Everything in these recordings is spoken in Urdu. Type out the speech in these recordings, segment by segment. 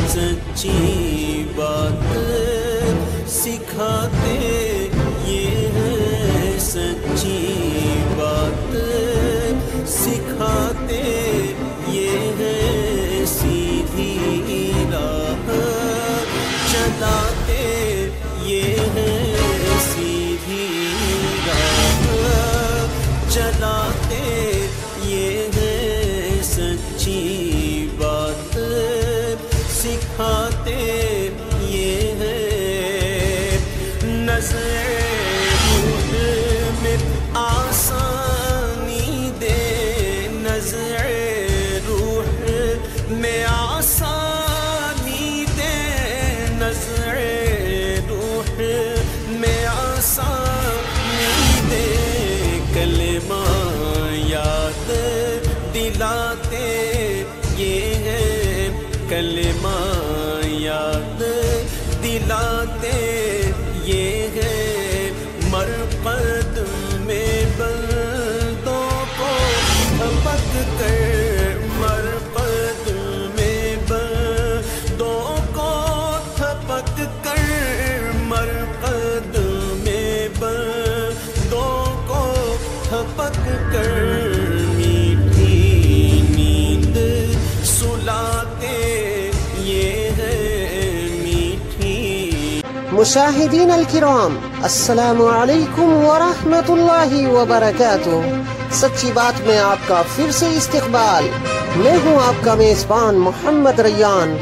سچی بات سکھاتے یہ ہے، سچی بات سکھاتے یہ ہے، سیدھی راہ چلاتے یہ ہے، سیدھی راہ چلاتے یہ ہے، سچی بات سکھاتے یہ ہے، نظر روح میں آسانی دے، نظر روح میں آسانی دے، نظر روح میں آسانی دے، کلمہ یاد دلاتے یہ ہے، کلمہ یاد دلاتے یہ ہے، مرقد میں بندوں کو پک کر، مرقد میں بندوں کو تھپک کر، مرقد میں بندوں کو تھپک کر، میٹھی نیند سلاتے یہ ہے، میٹھی۔ مشاہدین الکرام، السلام علیکم ورحمۃ اللہ وبرکاتہ۔ سچی بات میں آپ کا پھر سے استقبال۔ میں ہوں آپ کا میزبان محمد ریان۔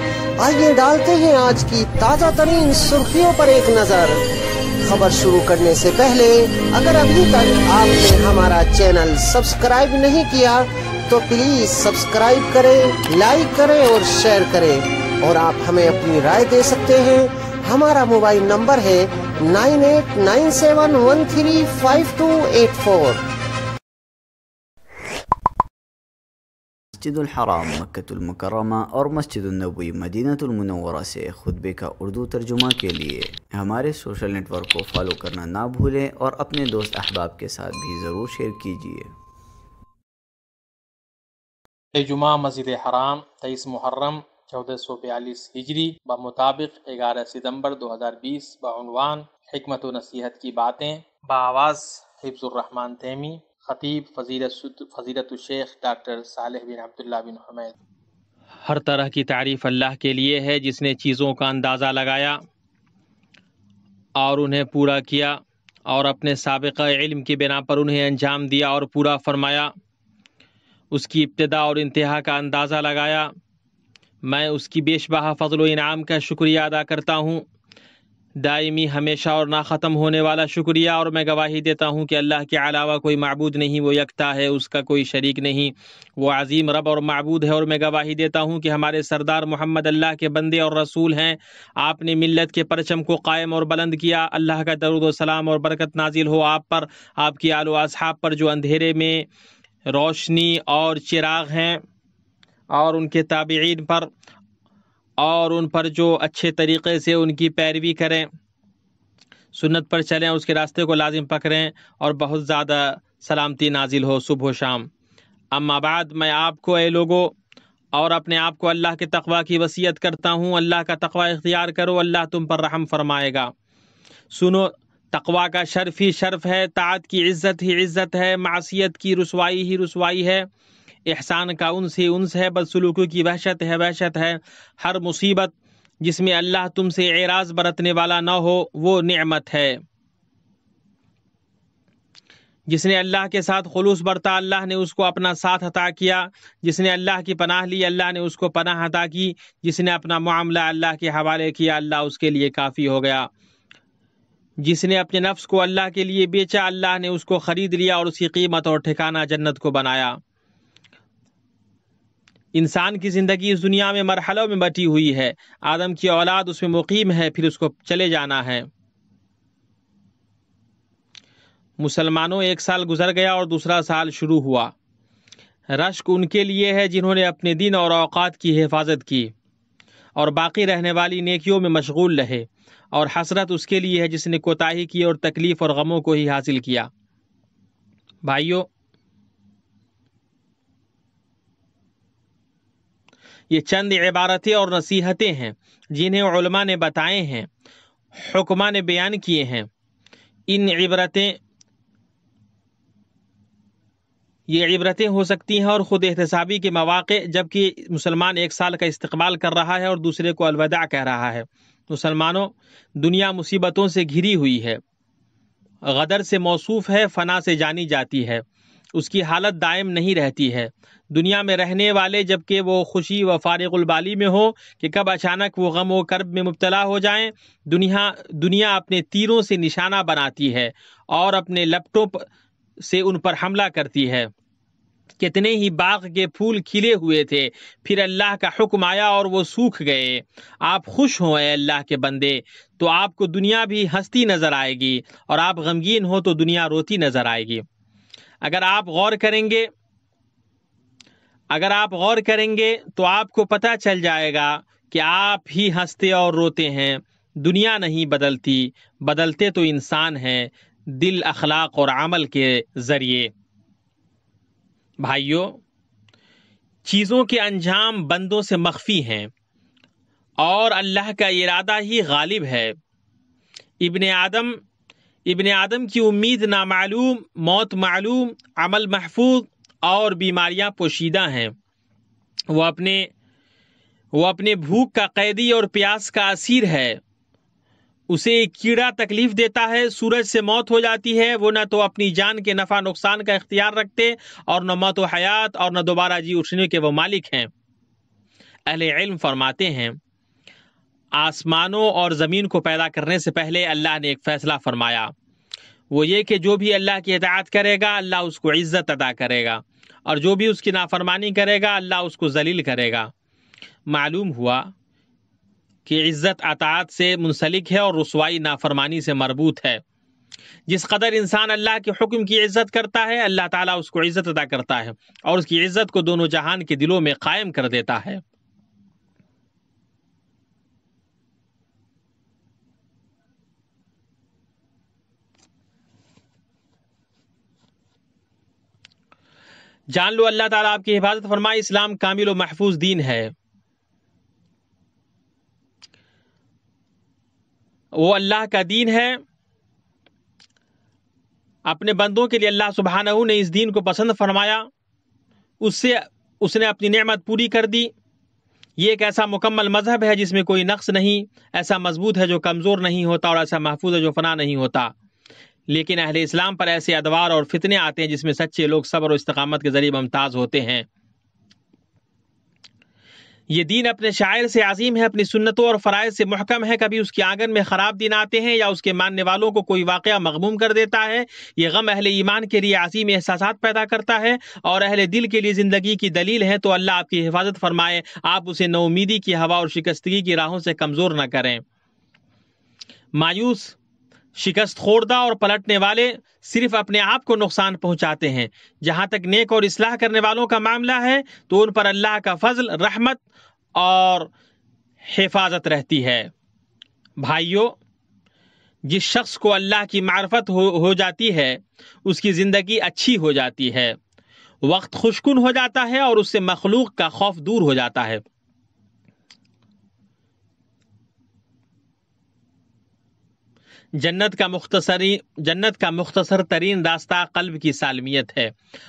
آئیے ڈالتے ہیں آج کی تازہ ترین سرخیوں پر ایک نظر۔ خبر شروع کرنے سے پہلے اگر ابھی تک آپ نے ہمارا چینل سبسکرائب نہیں کیا تو پلیز سبسکرائب کریں، لائک کریں اور شیئر کریں، اور آپ ہمیں اپنی رائے دے سکتے ہیں۔ ہمارا موبائل نمبر ہے 9897135284۔ مسجد الحرام مکۃ المکرمہ اور مسجد النبوی مدینہ المنورہ سے خطبے کا اردو ترجمہ کے لیے ہمارے سوشل نیٹ ورک کو فالو کرنا نہ بھولیں، اور اپنے دوست احباب کے ساتھ بھی ضرور شیئر کیجیے۔ جمعہ مسجد حرام 23 محرم 1442 ہجری بمطابق 11 ستمبر 2020 بعنوان حکمت و نصیحت کی باتیں، بآواز حفظ الرحمن تیمی، خطیب فضیلت الشیخ ڈاکٹر صالح بن عبداللہ بن حمید۔ ہر طرح کی تعریف اللہ کے لیے ہے جس نے چیزوں کا اندازہ لگایا اور انہیں پورا کیا، اور اپنے سابقہ علم کی بنا پر انہیں انجام دیا اور پورا فرمایا، اس کی ابتدا اور انتہا کا اندازہ لگایا۔ میں اس کی بیش بہا فضل و انعام کا شکریہ ادا کرتا ہوں، دائمی، ہمیشہ اور نہ ختم ہونے والا شکریہ، اور میں گواہی دیتا ہوں کہ اللہ کے علاوہ کوئی معبود نہیں، وہ یکتا ہے، اس کا کوئی شریک نہیں، وہ عظیم رب اور معبود ہے، اور میں گواہی دیتا ہوں کہ ہمارے سردار محمد اللہ کے بندے اور رسول ہیں۔ آپ نے ملت کے پرچم کو قائم اور بلند کیا۔ اللہ کا درود و سلام اور برکت نازل ہو آپ پر، آپ کی آل و اصحاب پر جو اندھیرے میں روشنی اور چراغ ہیں، اور ان کے تابعین پر، اور ان پر جو اچھے طریقے سے ان کی پیروی کریں، سنت پر چلیں، اس کے راستے کو لازم پکڑیں، اور بہت زیادہ سلامتی نازل ہو صبح و شام۔ اما بعد، میں آپ کو اے لوگو اور اپنے آپ کو اللہ کے تقوی کی وصیت کرتا ہوں۔ اللہ کا تقوی اختیار کرو، اللہ تم پر رحم فرمائے گا۔ سنو، تقوی کا شرف ہی شرف ہے، طاعت کی عزت ہی عزت ہے، معصیت کی رسوائی ہی رسوائی ہے، احسان کا انس ہی انس ہے، بدسلوکی کی وحشت ہے وحشت ہے۔ ہر مصیبت جس میں اللہ تم سے اعراض برتنے والا نہ ہو وہ نعمت ہے۔ جس نے اللہ کے ساتھ خلوص برتا، اللہ نے اس کو اپنا ساتھ عطا کیا۔ جس نے اللہ کی پناہ لی، اللہ نے اس کو پناہ عطا کی۔ جس نے اپنا معاملہ اللہ کے حوالے کیا، اللہ اس کے لیے کافی ہو گیا۔ جس نے اپنے نفس کو اللہ کے لیے بیچا، اللہ نے اس کو خرید لیا اور اس کی قیمت اور ٹھکانہ جنت کو بنایا۔ انسان کی زندگی اس دنیا میں مرحلوں میں بٹی ہوئی ہے۔ آدم کی اولاد اس میں مقیم ہے، پھر اس کو چلے جانا ہے۔ مسلمانوں، ایک سال گزر گیا اور دوسرا سال شروع ہوا۔ رشک ان کے لیے ہے جنہوں نے اپنے دن اور اوقات کی حفاظت کی اور باقی رہنے والی نیکیوں میں مشغول رہے، اور حسرت اس کے لیے ہے جس نے کوتاہی کی اور تکلیف اور غموں کو ہی حاصل کیا۔ بھائیو، یہ چند عبارتیں اور نصیحتیں ہیں جنہیں علماء نے بتائے ہیں، حکماء نے بیان کیے ہیں۔ یہ عبرتیں ہو سکتی ہیں اور خود احتسابی کے مواقع، جبکہ مسلمان ایک سال کا استقبال کر رہا ہے اور دوسرے کو الوداع کہہ رہا ہے۔ مسلمانوں، دنیا مصیبتوں سے گھری ہوئی ہے، غدر سے موصوف ہے، فنا سے جانی جاتی ہے، اس کی حالت دائم نہیں رہتی ہے۔ دنیا میں رہنے والے جبکہ وہ خوشی و فارغ البالی میں ہو کہ کب اچانک وہ غم و کرب میں مبتلا ہو جائیں۔ دنیا اپنے تیروں سے نشانہ بناتی ہے اور اپنے لپٹوں سے ان پر حملہ کرتی ہے۔ کتنے ہی باغ کے پھول کھلے ہوئے تھے، پھر اللہ کا حکم آیا اور وہ سوکھ گئے۔ آپ خوش ہوں اے اللہ کے بندے تو آپ کو دنیا بھی ہنستی نظر آئے گی، اور آپ غمگین ہو تو دنیا روتی نظر آئے گی۔ اگر آپ غور کریں گے تو آپ کو پتہ چل جائے گا کہ آپ ہی ہنستے اور روتے ہیں، دنیا نہیں بدلتی، بدلتے تو انسان ہیں دل، اخلاق اور عمل کے ذریعے۔ بھائیو، چیزوں کے انجام بندوں سے مخفی ہیں اور اللہ کا ارادہ ہی غالب ہے۔ ابن آدم کی امید نامعلوم، موت معلوم، عمل محفوظ اور بیماریاں پوشیدہ ہیں۔ وہ اپنے بھوک کا قیدی اور پیاس کا اسیر ہے۔ اسے ایک کیڑا تکلیف دیتا ہے، سورج سے موت ہو جاتی ہے، وہ نہ تو اپنی جان کے نفع نقصان کا اختیار رکھتے اور نہ موت و حیات اور نہ دوبارہ جی اٹھنے کے وہ مالک ہیں۔ اہل علم فرماتے ہیں، آسمانوں اور زمین کو پیدا کرنے سے پہلے اللہ نے ایک فیصلہ فرمایا، وہ یہ کہ جو بھی اللہ کی اطاعت کرے گا اللہ اس کو عزت عطا کرے گا، اور جو بھی اس کی نافرمانی کرے گا اللہ اس کو ذلیل کرے گا۔ معلوم ہوا کہ عزت اطاعت سے منسلک ہے اور رسوائی نافرمانی سے مربوط ہے۔ جس قدر انسان اللہ کے حکم کی عزت کرتا ہے اللہ تعالیٰ اس کو عزت عطا کرتا ہے اور اس کی عزت کو دونوں جہان کے دلوں میں قائم کر دیتا ہے۔ جان لو اللہ تعالیٰ آپ کی حفاظت فرمائے۔ اسلام کامل و محفوظ دین ہے، وہ اللہ کا دین ہے۔ اپنے بندوں کے لیے اللہ سبحانہ نے اس دین کو پسند فرمایا، اس نے اپنی نعمت پوری کر دی۔ یہ ایک ایسا مکمل مذہب ہے جس میں کوئی نقص نہیں، ایسا مضبوط ہے جو کمزور نہیں ہوتا اور ایسا محفوظ ہے جو فنا نہیں ہوتا۔ لیکن اہل اسلام پر ایسے ادوار اور فتنے آتے ہیں جس میں سچے لوگ صبر و استقامت کے ذریعے ممتاز ہوتے ہیں۔ یہ دین اپنے شاعر سے عظیم ہے، اپنی سنتوں اور فرائض سے محکم ہے۔ کبھی اس کے آنگن میں خراب دن آتے ہیں یا اس کے ماننے والوں کو کوئی واقعہ مغموم کر دیتا ہے۔ یہ غم اہل ایمان کے لیے عظیم احساسات پیدا کرتا ہے اور اہل دل کے لیے زندگی کی دلیل ہے۔ تو اللہ آپ کی حفاظت فرمائے، آپ اسے نو امیدی کی ہوا اور شکستگی کی راہوں سے کمزور نہ کریں۔ مایوس، شکست خوردہ اور پلٹنے والے صرف اپنے آپ کو نقصان پہنچاتے ہیں۔ جہاں تک نیک اور اصلاح کرنے والوں کا معاملہ ہے تو ان پر اللہ کا فضل، رحمت اور حفاظت رہتی ہے۔ بھائیو، جس شخص کو اللہ کی معرفت ہو جاتی ہے اس کی زندگی اچھی ہو جاتی ہے، وقت خوشکن ہو جاتا ہے اور اس سے مخلوق کا خوف دور ہو جاتا ہے۔ جنت کا مختصر ترین راستہ قلب کی سالمیت ہے،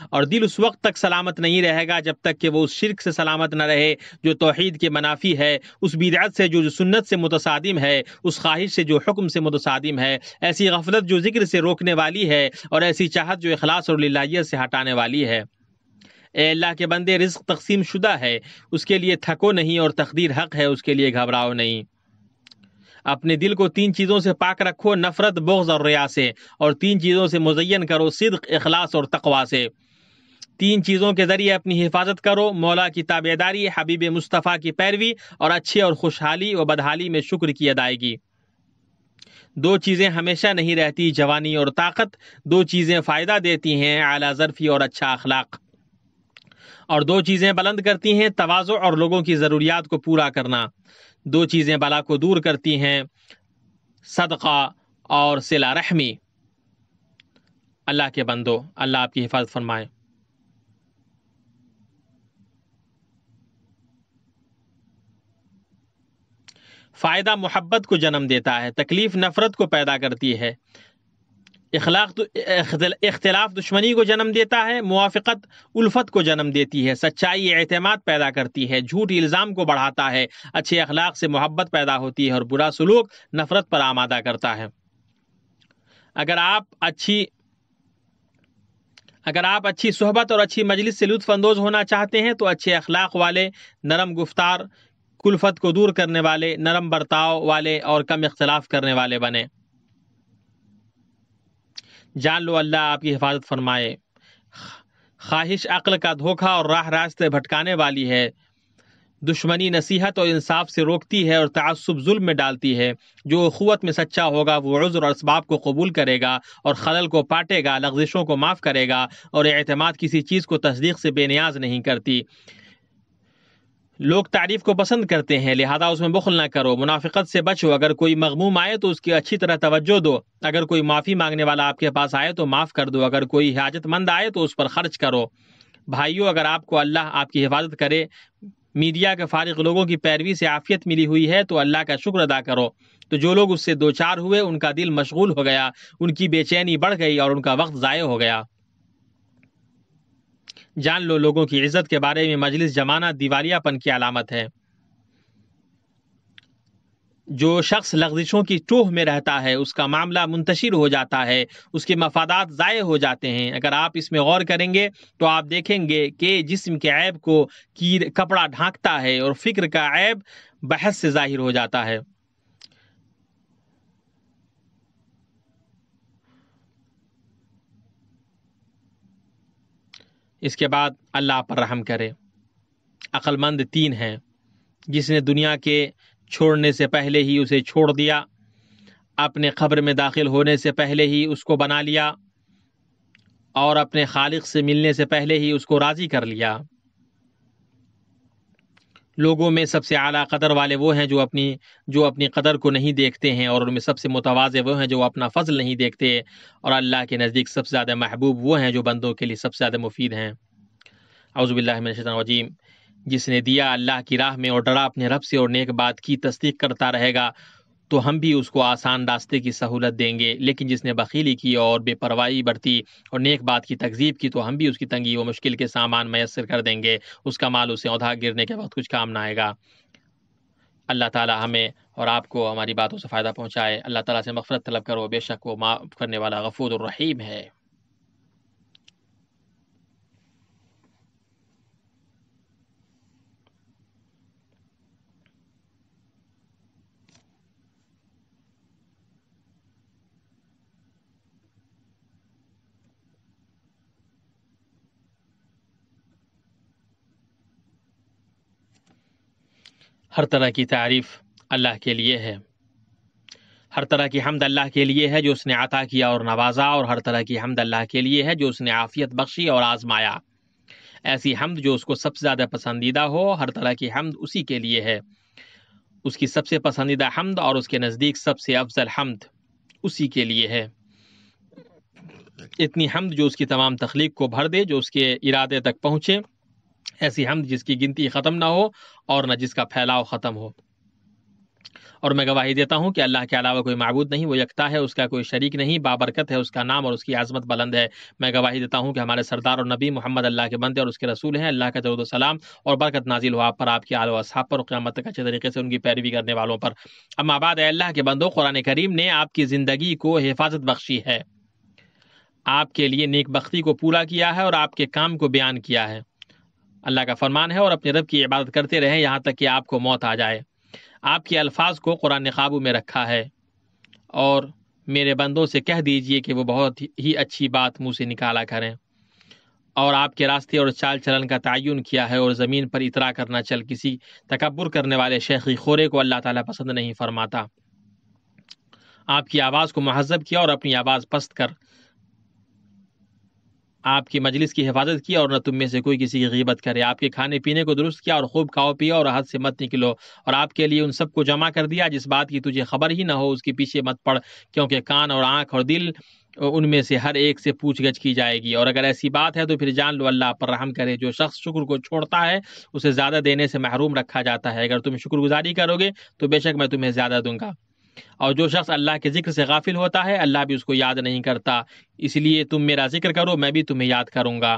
اور دل اس وقت تک سلامت نہیں رہے گا جب تک کہ وہ اس شرک سے سلامت نہ رہے جو توحید کے منافی ہے، اس بدعت سے جو سنت سے متصادم ہے، اس خواہش سے جو حکم سے متصادم ہے، ایسی غفلت جو ذکر سے روکنے والی ہے، اور ایسی چاہت جو اخلاص اور للہیت سے ہٹانے والی ہے۔ اے اللہ کے بندے، رزق تقسیم شدہ ہے، اس کے لیے تھکو نہیں، اور تقدیر حق ہے، اس کے لیے گھبراؤ نہیں۔ اپنے دل کو 3 چیزوں سے پاک رکھو، نفرت، بغض اور ریا سے، اور 3 چیزوں سے مزین کرو، صدق، اخلاص اور تقوی سے۔ 3 چیزوں کے ذریعے اپنی حفاظت کرو، مولا کی تابعداری، حبیب مصطفیٰ کی پیروی، اور اچھے اور خوشحالی و بدحالی میں شکر کی ادائیگی۔ 2 چیزیں ہمیشہ نہیں رہتی، جوانی اور طاقت۔ 2 چیزیں فائدہ دیتی ہیں، اعلیٰ ظرفی اور اچھا اخلاق۔ اور 2 چیزیں بلند کرتی ہیں، تواضع اور لوگوں کی ضروریات کو پورا کرنا۔ 2 چیزیں بلا کو دور کرتی ہیں، صدقہ اور صلہ رحمی۔ اللہ کے بندو، اللہ آپ کی حفاظت فرمائے۔ فائدہ محبت کو جنم دیتا ہے، تکلیف نفرت کو پیدا کرتی ہے، اختلاف دشمنی کو جنم دیتا ہے، موافقت الفت کو جنم دیتی ہے، سچائی اعتماد پیدا کرتی ہے، جھوٹ الزام کو بڑھاتا ہے، اچھے اخلاق سے محبت پیدا ہوتی ہے اور برا سلوک نفرت پر آمادہ کرتا ہے۔ اگر آپ اچھی صحبت اور اچھی مجلس سے لطف اندوز ہونا چاہتے ہیں تو اچھے اخلاق والے، نرم گفتار، کلفت کو دور کرنے والے، نرم برتاؤ والے اور کم اختلاف کرنے والے بنے۔ جان لو اللہ آپ کی حفاظت فرمائے۔ خواہش عقل کا دھوکہ اور راہ راستے بھٹکانے والی ہے، دشمنی نصیحت اور انصاف سے روکتی ہے اور تعصب ظلم میں ڈالتی ہے۔ جو اخوت میں سچا ہوگا وہ عذر اور اسباب کو قبول کرے گا اور خلل کو پاٹے گا، لغزشوں کو معاف کرے گا اور اعتماد کسی چیز کو تصدیق سے بے نیاز نہیں کرتی۔ لوگ تعریف کو پسند کرتے ہیں لہذا اس میں بخل نہ کرو، منافقت سے بچو، اگر کوئی مغموم آئے تو اس کی اچھی طرح توجہ دو، اگر کوئی معافی مانگنے والا آپ کے پاس آئے تو معاف کر دو، اگر کوئی حاجت مند آئے تو اس پر خرچ کرو۔ بھائیو، اگر آپ کو اللہ آپ کی حفاظت کرے، میڈیا کے فارغ لوگوں کی پیروی سے عافیت ملی ہوئی ہے تو اللہ کا شکر ادا کرو۔ تو جو لوگ اس سے دوچار ہوئے ان کا دل مشغول ہو گیا، ان کی بے چینی بڑھ گئی اور ان کا وقت ضائع ہو گیا۔ جان لو لوگوں کی عزت کے بارے میں مجلس جمانا دیوالیہ پن کی علامت ہے۔ جو شخص لغزشوں کی ٹوہ میں رہتا ہے اس کا معاملہ منتشر ہو جاتا ہے، اس کے مفادات ضائع ہو جاتے ہیں۔ اگر آپ اس میں غور کریں گے تو آپ دیکھیں گے کہ جسم کے عیب کو کپڑا ڈھانکتا ہے اور فکر کا عیب بحث سے ظاہر ہو جاتا ہے۔ اس کے بعد اللہ پر رحم کرے۔ عقل مند تین ہیں، جس نے دنیا کے چھوڑنے سے پہلے ہی اسے چھوڑ دیا، اپنے قبر میں داخل ہونے سے پہلے ہی اس کو بنا لیا، اور اپنے خالق سے ملنے سے پہلے ہی اس کو راضی کر لیا۔ لوگوں میں سب سے اعلیٰ قدر والے وہ ہیں جو اپنی قدر کو نہیں دیکھتے ہیں، اور ان میں سب سے متواضع وہ ہیں جو اپنا فضل نہیں دیکھتے، اور اللہ کے نزدیک سب سے زیادہ محبوب وہ ہیں جو بندوں کے لیے سب سے زیادہ مفید ہیں۔ اعوذ باللہ من الشیطان الرجیم۔ جس نے دیا اللہ کی راہ میں اور ڈرا اپنے رب سے اور نیک بات کی تصدیق کرتا رہے گا تو ہم بھی اس کو آسان راستے کی سہولت دیں گے، لیکن جس نے بخیلی کی اور بے پرواہی برتی اور نیک بات کی تکذیب کی تو ہم بھی اس کی تنگی و مشکل کے سامان میسر کر دیں گے، اس کا مال اسے اوندھا گرنے کے وقت کچھ کام نہ آئے گا۔ اللہ تعالی ہمیں اور آپ کو ہماری باتوں سے فائدہ پہنچائے۔ اللہ تعالیٰ سے مغفرت طلب کرو، بے شک وہ معاف کرنے والا غفور الرحیم ہے۔ ہر طرح کی تعریف اللہ کے لیے ہے، ہر طرح کی حمد اللہ کے لیے ہے جو اس نے عطا کیا اور نوازا، اور ہر طرح کی حمد اللہ کے لیے ہے جو اس نے عافیت بخشی اور آزمایا۔ ایسی حمد جو اس کو سب سے زیادہ پسندیدہ ہو، ہر طرح کی حمد اسی کے لیے ہے۔ اس کی سب سے پسندیدہ حمد اور اس کے نزدیک سب سے افضل حمد اسی کے لیے ہے۔ اتنی حمد جو اس کی تمام تخلیق کو بھر دے، جو اس کے ارادے تک پہنچے، ایسی حمد جس کی گنتی ختم نہ ہو اور نہ جس کا پھیلاؤ ختم ہو۔ اور میں گواہی دیتا ہوں کہ اللہ کے علاوہ کوئی معبود نہیں، وہ یکتا ہے، اس کا کوئی شریک نہیں، بابرکت ہے اس کا نام اور اس کی عظمت بلند ہے۔ میں گواہی دیتا ہوں کہ ہمارے سردار اور نبی محمد اللہ کے بندے اور اس کے رسول ہیں۔ اللہ کا درود و سلام اور برکت نازل ہو آپ پر، آپ کے آل و اصحاب پر، اور قیامت تک اچھے طریقے سے ان کی پیروی کرنے والوں پر۔ اما بعد، اے اللہ کے بندو، قرآن کریم نے آپ کی زندگی کو حفاظت بخشی ہے، آپ کے لیے نیک بختی کو پورا کیا ہے اور آپ کے کام کو بیان کیا ہے۔ اللہ کا فرمان ہے اور اپنے رب کی عبادت کرتے رہیں یہاں تک کہ آپ کو موت آ جائے۔ آپ کے الفاظ کو قرآن نے قابو میں رکھا ہے، اور میرے بندوں سے کہہ دیجئے کہ وہ بہت ہی اچھی بات منہ سے نکالا کریں، اور آپ کے راستے اور چال چلن کا تعین کیا ہے، اور زمین پر اترا کرنا چل کسی تکبر کرنے والے شیخی خورے کو اللہ تعالیٰ پسند نہیں فرماتا۔ آپ کی آواز کو مہذب کیا اور اپنی آواز پست کر آپ کی مجلس کی حفاظت کی اور نہ تم میں سے کوئی کسی کی غیبت کرے، آپ کے کھانے پینے کو درست کیا اور خوب کھاؤ پیو اور حد سے مت نکلو، اور آپ کے لیے ان سب کو جمع کر دیا جس بات کی تجھے خبر ہی نہ ہو، اس کے پیچھے مت پڑ، کیونکہ کان اور آنکھ اور دل ان میں سے ہر ایک سے پوچھ گچھ کی جائے گی۔ اور اگر ایسی بات ہے تو پھر جان لو اللہ پر رحم کرے، جو شخص شکر کو چھوڑتا ہے اسے زیادہ دینے سے محروم رکھا جاتا ہے، اگر تم شکر گزاری کرو گے تو بے شک میں تمہیں زیادہ دوں گا، اور جو شخص اللہ کے ذکر سے غافل ہوتا ہے اللہ بھی اس کو یاد نہیں کرتا، اس لیے تم میرا ذکر کرو میں بھی تمہیں یاد کروں گا۔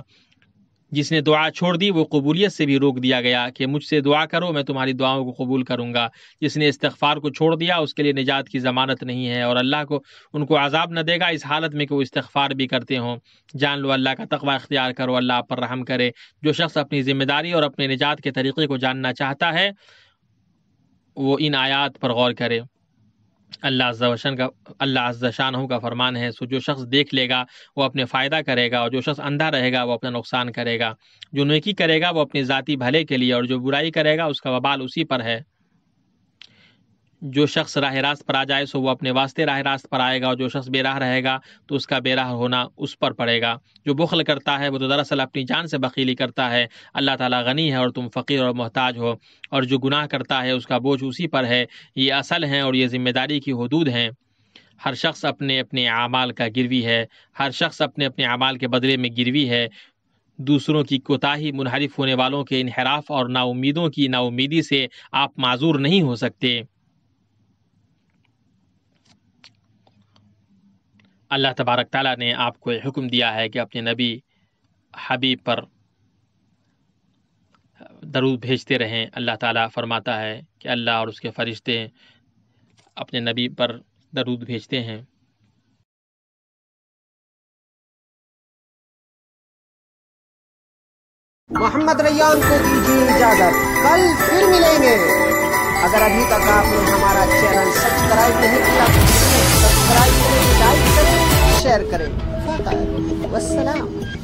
جس نے دعا چھوڑ دی وہ قبولیت سے بھی روک دیا گیا کہ مجھ سے دعا کرو میں تمہاری دعاؤں کو قبول کروں گا۔ جس نے استغفار کو چھوڑ دیا اس کے لیے نجات کی ضمانت نہیں ہے، اور اللہ کو ان کو عذاب نہ دے گا اس حالت میں کہ وہ استغفار بھی کرتے ہوں۔ جان لو اللہ کا تقوی اختیار کرو، اللہ آپ پر رحم کرے۔ جو شخص اپنی ذمہ داری اور اپنے نجات کے طریقے کو جاننا چاہتا ہے وہ ان آیات پر غور کرے۔ اللہ عز شانہ کا فرمان ہے، سو جو شخص دیکھ لے گا وہ اپنے فائدہ کرے گا، اور جو شخص اندھا رہے گا وہ اپنا نقصان کرے گا۔ جو نیکی کرے گا وہ اپنے ذاتی بھلے کے لیے، اور جو برائی کرے گا اس کا وبال اسی پر ہے۔ جو شخص راہ راست پر آ جائے سو وہ اپنے واسطے راہ راست پر آئے گا، اور جو شخص بے راہ رہے گا تو اس کا بے راہ ہونا اس پر پڑے گا۔ جو بخل کرتا ہے وہ تو دراصل اپنی جان سے بخیلی کرتا ہے، اللہ تعالیٰ غنی ہے اور تم فقیر اور محتاج ہو۔ اور جو گناہ کرتا ہے اس کا بوجھ اسی پر ہے، یہ اصل ہیں اور یہ ذمہ داری کی حدود ہیں۔ ہر شخص اپنے اپنے اعمال کا گروی ہے، ہر شخص اپنے اپنے اعمال کے بدلے میں گروی ہے۔ دوسروں کی کوتاہی، منحرف ہونے والوں کے انحراف اور نا امیدوں کی نا امیدی سے آپ معذور نہیں ہو سکتے۔ اللہ تبارک تعالیٰ نے آپ کو یہ حکم دیا ہے کہ اپنے نبی حبیب پر درود بھیجتے رہیں۔ اللہ تعالیٰ فرماتا ہے کہ اللہ اور اس کے فرشتے اپنے نبی پر درود بھیجتے ہیں۔ محمد ریان کو دیجیے اجازت، کل پھر ملیں گے۔ اگر ابھی تک آپ نے ہمارا چینل سبسکرائب نہیں کیا تو سبسکرائب کریں، لائک کریں، شیئر کریں۔ والسلام۔